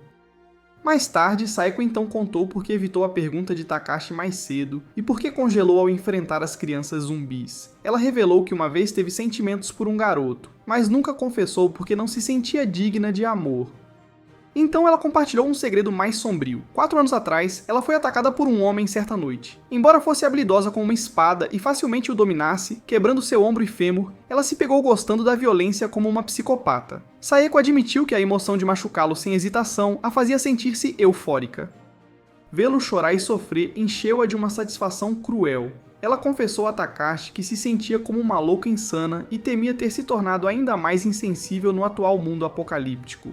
Mais tarde, Saeko então contou por que evitou a pergunta de Takashi mais cedo e por que congelou ao enfrentar as crianças zumbis. Ela revelou que uma vez teve sentimentos por um garoto, mas nunca confessou porque não se sentia digna de amor. Então ela compartilhou um segredo mais sombrio. 4 anos atrás, ela foi atacada por um homem certa noite. Embora fosse habilidosa com uma espada e facilmente o dominasse, quebrando seu ombro e fêmur, ela se pegou gostando da violência como uma psicopata. Saeko admitiu que a emoção de machucá-lo sem hesitação a fazia sentir-se eufórica. Vê-lo chorar e sofrer encheu-a de uma satisfação cruel. Ela confessou a Takashi que se sentia como uma louca insana e temia ter se tornado ainda mais insensível no atual mundo apocalíptico.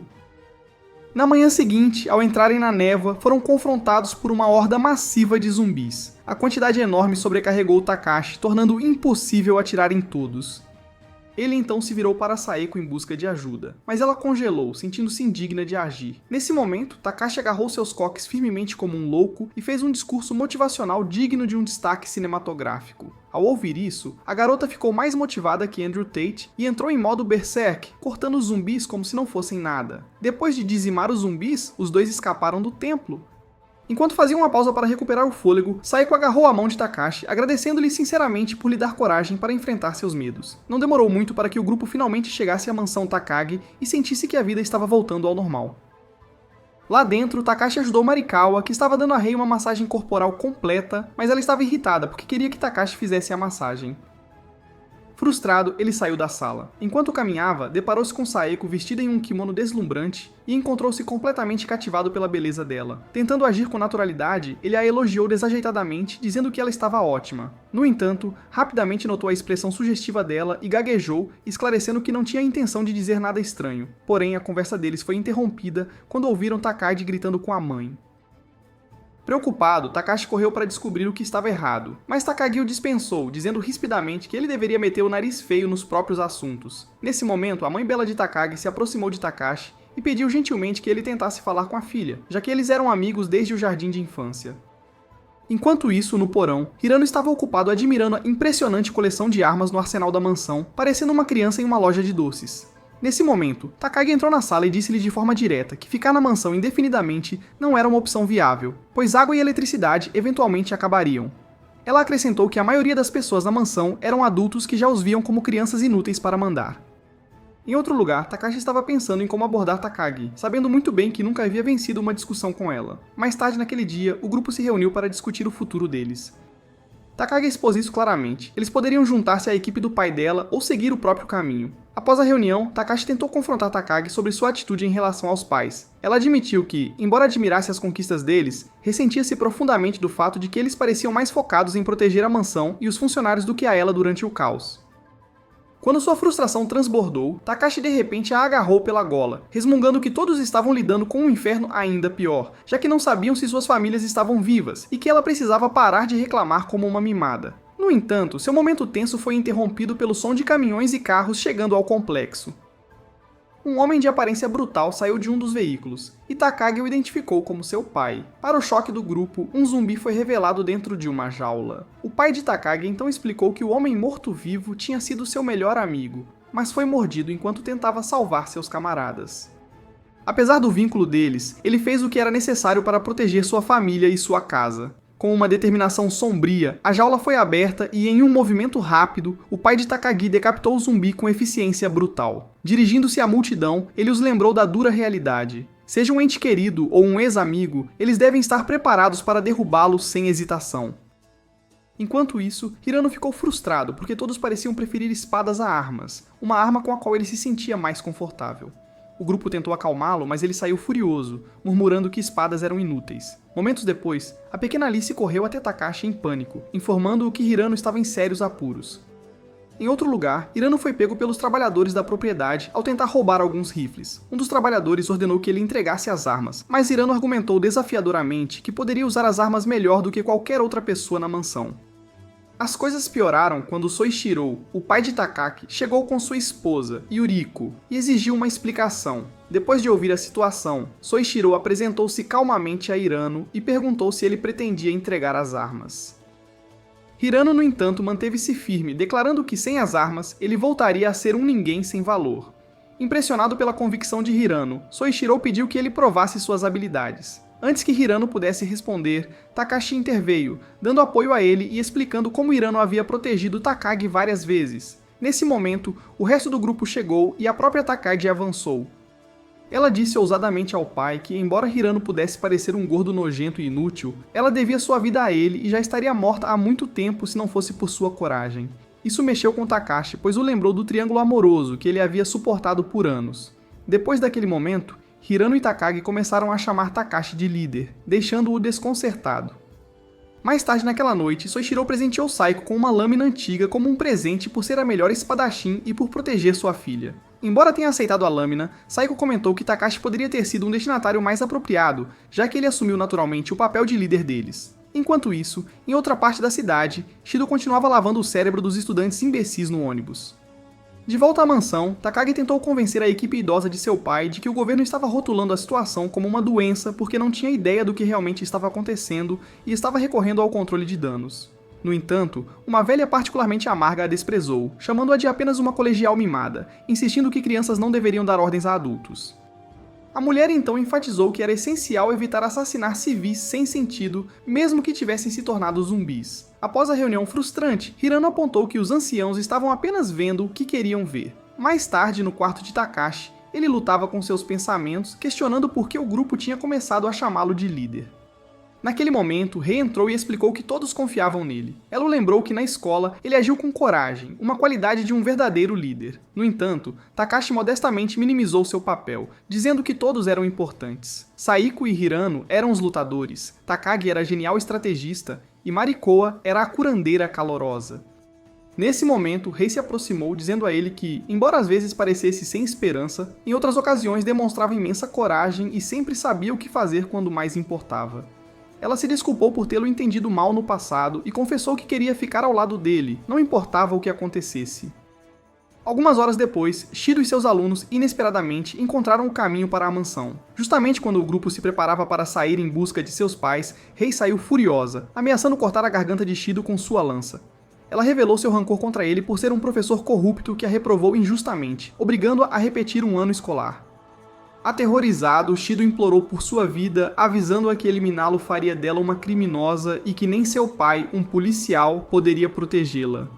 Na manhã seguinte, ao entrarem na névoa, foram confrontados por uma horda massiva de zumbis. A quantidade enorme sobrecarregou Takashi, tornando impossível atirar em todos. Ele então se virou para Saeko em busca de ajuda, mas ela congelou, sentindo-se indigna de agir. Nesse momento, Takashi agarrou seus coques firmemente como um louco e fez um discurso motivacional digno de um destaque cinematográfico. Ao ouvir isso, a garota ficou mais motivada que Andrew Tate e entrou em modo berserk, cortando os zumbis como se não fossem nada. Depois de dizimar os zumbis, os dois escaparam do templo. Enquanto faziam uma pausa para recuperar o fôlego, Saeko agarrou a mão de Takashi, agradecendo-lhe sinceramente por lhe dar coragem para enfrentar seus medos. Não demorou muito para que o grupo finalmente chegasse à mansão Takagi e sentisse que a vida estava voltando ao normal. Lá dentro, Takashi ajudou Marikawa, que estava dando a Rei uma massagem corporal completa, mas ela estava irritada porque queria que Takashi fizesse a massagem. Frustrado, ele saiu da sala. Enquanto caminhava, deparou-se com Saeko vestida em um kimono deslumbrante e encontrou-se completamente cativado pela beleza dela. Tentando agir com naturalidade, ele a elogiou desajeitadamente, dizendo que ela estava ótima. No entanto, rapidamente notou a expressão sugestiva dela e gaguejou, esclarecendo que não tinha a intenção de dizer nada estranho. Porém, a conversa deles foi interrompida quando ouviram Takagi gritando com a mãe. Preocupado, Takashi correu para descobrir o que estava errado, mas Takagi o dispensou, dizendo rispidamente que ele deveria meter o nariz feio nos próprios assuntos. Nesse momento, a mãe bela de Takagi se aproximou de Takashi e pediu gentilmente que ele tentasse falar com a filha, já que eles eram amigos desde o jardim de infância. Enquanto isso, no porão, Hirano estava ocupado admirando a impressionante coleção de armas no arsenal da mansão, parecendo uma criança em uma loja de doces. Nesse momento, Takagi entrou na sala e disse-lhe de forma direta que ficar na mansão indefinidamente não era uma opção viável, pois água e eletricidade eventualmente acabariam. Ela acrescentou que a maioria das pessoas na mansão eram adultos que já os viam como crianças inúteis para mandar. Em outro lugar, Takashi estava pensando em como abordar Takagi, sabendo muito bem que nunca havia vencido uma discussão com ela. Mais tarde naquele dia, o grupo se reuniu para discutir o futuro deles. Takagi expôs isso claramente. Eles poderiam juntar-se à equipe do pai dela ou seguir o próprio caminho. Após a reunião, Takashi tentou confrontar Takagi sobre sua atitude em relação aos pais. Ela admitiu que, embora admirasse as conquistas deles, ressentia-se profundamente do fato de que eles pareciam mais focados em proteger a mansão e os funcionários do que a ela durante o caos. Quando sua frustração transbordou, Takashi de repente a agarrou pela gola, resmungando que todos estavam lidando com um inferno ainda pior, já que não sabiam se suas famílias estavam vivas e que ela precisava parar de reclamar como uma mimada. No entanto, seu momento tenso foi interrompido pelo som de caminhões e carros chegando ao complexo. Um homem de aparência brutal saiu de um dos veículos, e Takagi o identificou como seu pai. Para o choque do grupo, um zumbi foi revelado dentro de uma jaula. O pai de Takagi então explicou que o homem morto-vivo tinha sido seu melhor amigo, mas foi mordido enquanto tentava salvar seus camaradas. Apesar do vínculo deles, ele fez o que era necessário para proteger sua família e sua casa. Com uma determinação sombria, a jaula foi aberta e, em um movimento rápido, o pai de Takagi decapitou o zumbi com eficiência brutal. Dirigindo-se à multidão, ele os lembrou da dura realidade. Seja um ente querido ou um ex-amigo, eles devem estar preparados para derrubá-lo sem hesitação. Enquanto isso, Hirano ficou frustrado porque todos pareciam preferir espadas a armas, uma arma com a qual ele se sentia mais confortável. O grupo tentou acalmá-lo, mas ele saiu furioso, murmurando que espadas eram inúteis. Momentos depois, a pequena Alice correu até Takashi em pânico, informando-o que Hirano estava em sérios apuros. Em outro lugar, Hirano foi pego pelos trabalhadores da propriedade ao tentar roubar alguns rifles. Um dos trabalhadores ordenou que ele entregasse as armas, mas Hirano argumentou desafiadoramente que poderia usar as armas melhor do que qualquer outra pessoa na mansão. As coisas pioraram quando Soichiro, o pai de Takaki, chegou com sua esposa, Yuriko, e exigiu uma explicação. Depois de ouvir a situação, Soichiro apresentou-se calmamente a Hirano e perguntou se ele pretendia entregar as armas. Hirano, no entanto, manteve-se firme, declarando que sem as armas, ele voltaria a ser um ninguém sem valor. Impressionado pela convicção de Hirano, Soichiro pediu que ele provasse suas habilidades. Antes que Hirano pudesse responder, Takashi interveio, dando apoio a ele e explicando como Hirano havia protegido Takagi várias vezes. Nesse momento, o resto do grupo chegou e a própria Takagi avançou. Ela disse ousadamente ao pai que, embora Hirano pudesse parecer um gordo nojento e inútil, ela devia sua vida a ele e já estaria morta há muito tempo se não fosse por sua coragem. Isso mexeu com Takashi, pois o lembrou do triângulo amoroso que ele havia suportado por anos. Depois daquele momento, Hirano e Takagi começaram a chamar Takashi de líder, deixando-o desconcertado. Mais tarde naquela noite, Soichiro presenteou Saiko com uma lâmina antiga como um presente por ser a melhor espadachim e por proteger sua filha. Embora tenha aceitado a lâmina, Saiko comentou que Takashi poderia ter sido um destinatário mais apropriado, já que ele assumiu naturalmente o papel de líder deles. Enquanto isso, em outra parte da cidade, Shido continuava lavando o cérebro dos estudantes imbecis no ônibus. De volta à mansão, Takagi tentou convencer a equipe idosa de seu pai de que o governo estava rotulando a situação como uma doença porque não tinha ideia do que realmente estava acontecendo e estava recorrendo ao controle de danos. No entanto, uma velha particularmente amarga a desprezou, chamando-a de apenas uma colegial mimada, insistindo que crianças não deveriam dar ordens a adultos. A mulher então enfatizou que era essencial evitar assassinar civis sem sentido, mesmo que tivessem se tornado zumbis. Após a reunião frustrante, Hirano apontou que os anciãos estavam apenas vendo o que queriam ver. Mais tarde, no quarto de Takashi, ele lutava com seus pensamentos, questionando por que o grupo tinha começado a chamá-lo de líder. Naquele momento, Rei entrou e explicou que todos confiavam nele. Ela o lembrou que na escola ele agiu com coragem, uma qualidade de um verdadeiro líder. No entanto, Takashi modestamente minimizou seu papel, dizendo que todos eram importantes. Saiko e Hirano eram os lutadores, Takagi era genial estrategista e Marikoa era a curandeira calorosa. Nesse momento, Rei se aproximou dizendo a ele que, embora às vezes parecesse sem esperança, em outras ocasiões demonstrava imensa coragem e sempre sabia o que fazer quando mais importava. Ela se desculpou por tê-lo entendido mal no passado e confessou que queria ficar ao lado dele, não importava o que acontecesse. Algumas horas depois, Shido e seus alunos inesperadamente encontraram o caminho para a mansão. Justamente quando o grupo se preparava para sair em busca de seus pais, Rei saiu furiosa, ameaçando cortar a garganta de Shido com sua lança. Ela revelou seu rancor contra ele por ser um professor corrupto que a reprovou injustamente, obrigando-a a repetir um ano escolar. Aterrorizado, Shido implorou por sua vida, avisando-a que eliminá-lo faria dela uma criminosa e que nem seu pai, um policial, poderia protegê-la.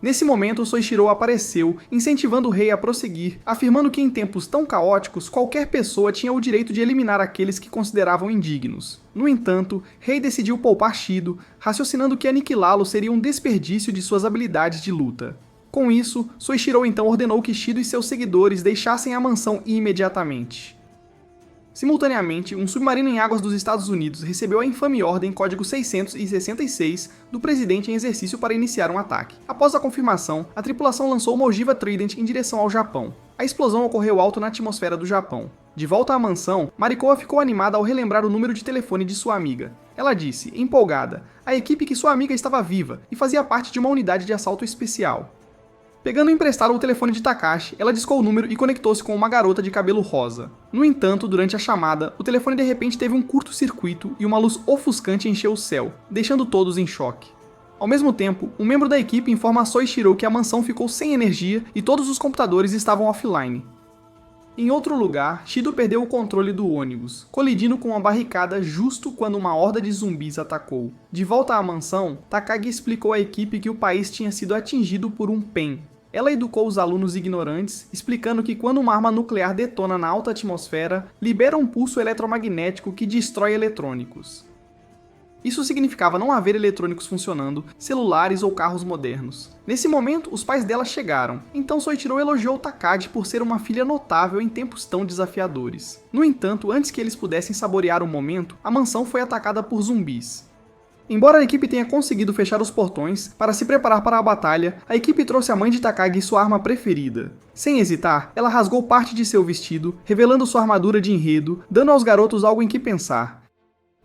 Nesse momento, Soichiro apareceu, incentivando o rei a prosseguir, afirmando que em tempos tão caóticos, qualquer pessoa tinha o direito de eliminar aqueles que consideravam indignos. No entanto, Rei decidiu poupar Shido, raciocinando que aniquilá-lo seria um desperdício de suas habilidades de luta. Com isso, Soichiro então ordenou que Shido e seus seguidores deixassem a mansão imediatamente. Simultaneamente, um submarino em águas dos Estados Unidos recebeu a infame ordem código 666 do presidente em exercício para iniciar um ataque. Após a confirmação, a tripulação lançou uma ogiva Trident em direção ao Japão. A explosão ocorreu alto na atmosfera do Japão. De volta à mansão, Marikoa ficou animada ao relembrar o número de telefone de sua amiga. Ela disse, empolgada, à equipe que sua amiga estava viva e fazia parte de uma unidade de assalto especial. Pegando emprestado o telefone de Takashi, ela discou o número e conectou-se com uma garota de cabelo rosa. No entanto, durante a chamada, o telefone de repente teve um curto-circuito e uma luz ofuscante encheu o céu, deixando todos em choque. Ao mesmo tempo, um membro da equipe informa a Soichiro que a mansão ficou sem energia e todos os computadores estavam offline. Em outro lugar, Shido perdeu o controle do ônibus, colidindo com uma barricada justo quando uma horda de zumbis atacou. De volta à mansão, Takagi explicou à equipe que o país tinha sido atingido por um PEN. Ela educou os alunos ignorantes, explicando que quando uma arma nuclear detona na alta atmosfera, libera um pulso eletromagnético que destrói eletrônicos. Isso significava não haver eletrônicos funcionando, celulares ou carros modernos. Nesse momento, os pais dela chegaram, então Soichiro elogiou Takagi por ser uma filha notável em tempos tão desafiadores. No entanto, antes que eles pudessem saborear o momento, a mansão foi atacada por zumbis. Embora a equipe tenha conseguido fechar os portões para se preparar para a batalha, a equipe trouxe a mãe de Takagi e sua arma preferida. Sem hesitar, ela rasgou parte de seu vestido, revelando sua armadura de enredo, dando aos garotos algo em que pensar.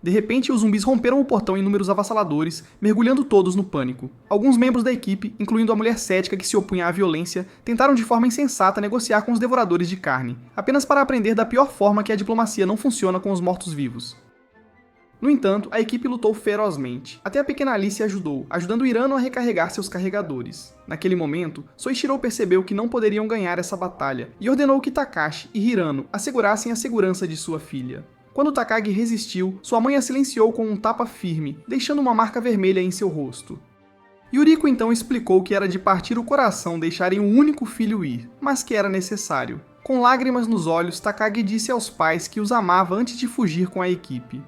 De repente, os zumbis romperam o portão em números avassaladores, mergulhando todos no pânico. Alguns membros da equipe, incluindo a mulher cética que se opunha à violência, tentaram de forma insensata negociar com os devoradores de carne, apenas para aprender da pior forma que a diplomacia não funciona com os mortos-vivos. No entanto, a equipe lutou ferozmente. Até a pequena Alice ajudou, ajudando Hirano a recarregar seus carregadores. Naquele momento, Soichiro percebeu que não poderiam ganhar essa batalha, e ordenou que Takashi e Hirano assegurassem a segurança de sua filha. Quando Takagi resistiu, sua mãe a silenciou com um tapa firme, deixando uma marca vermelha em seu rosto. Yuriko então explicou que era de partir o coração deixarem o único filho ir, mas que era necessário. Com lágrimas nos olhos, Takagi disse aos pais que os amava antes de fugir com a equipe.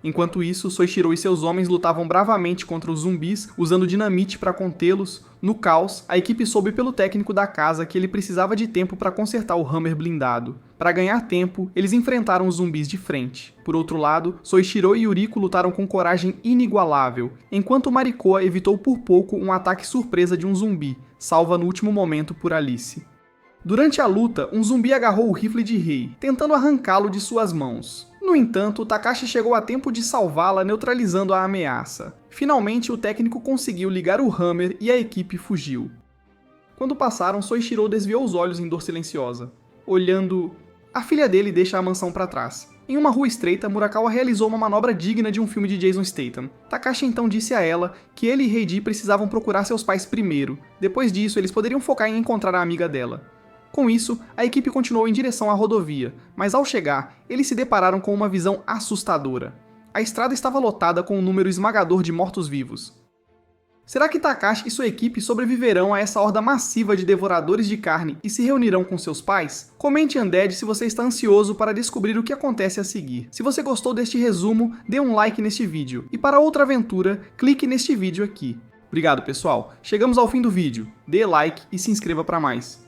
Enquanto isso, Soichiro e seus homens lutavam bravamente contra os zumbis, usando dinamite para contê-los. No caos, a equipe soube pelo técnico da casa que ele precisava de tempo para consertar o Hammer blindado. Para ganhar tempo, eles enfrentaram os zumbis de frente. Por outro lado, Soichiro e Yuriko lutaram com coragem inigualável, enquanto Marikoa evitou por pouco um ataque surpresa de um zumbi, salva no último momento por Alice. Durante a luta, um zumbi agarrou o rifle de Rei, tentando arrancá-lo de suas mãos. No entanto, Takashi chegou a tempo de salvá-la, neutralizando a ameaça. Finalmente, o técnico conseguiu ligar o Hammer e a equipe fugiu. Quando passaram, Soichiro desviou os olhos em dor silenciosa. Olhando, a filha dele deixa a mansão para trás. Em uma rua estreita, Murakawa realizou uma manobra digna de um filme de Jason Statham. Takashi então disse a ela que ele e Heiji precisavam procurar seus pais primeiro. Depois disso, eles poderiam focar em encontrar a amiga dela. Com isso, a equipe continuou em direção à rodovia, mas ao chegar, eles se depararam com uma visão assustadora. A estrada estava lotada com um número esmagador de mortos-vivos. Será que Takashi e sua equipe sobreviverão a essa horda massiva de devoradores de carne e se reunirão com seus pais? Comente Undead se você está ansioso para descobrir o que acontece a seguir. Se você gostou deste resumo, dê um like neste vídeo, e para outra aventura, clique neste vídeo aqui. Obrigado pessoal, chegamos ao fim do vídeo, dê like e se inscreva para mais.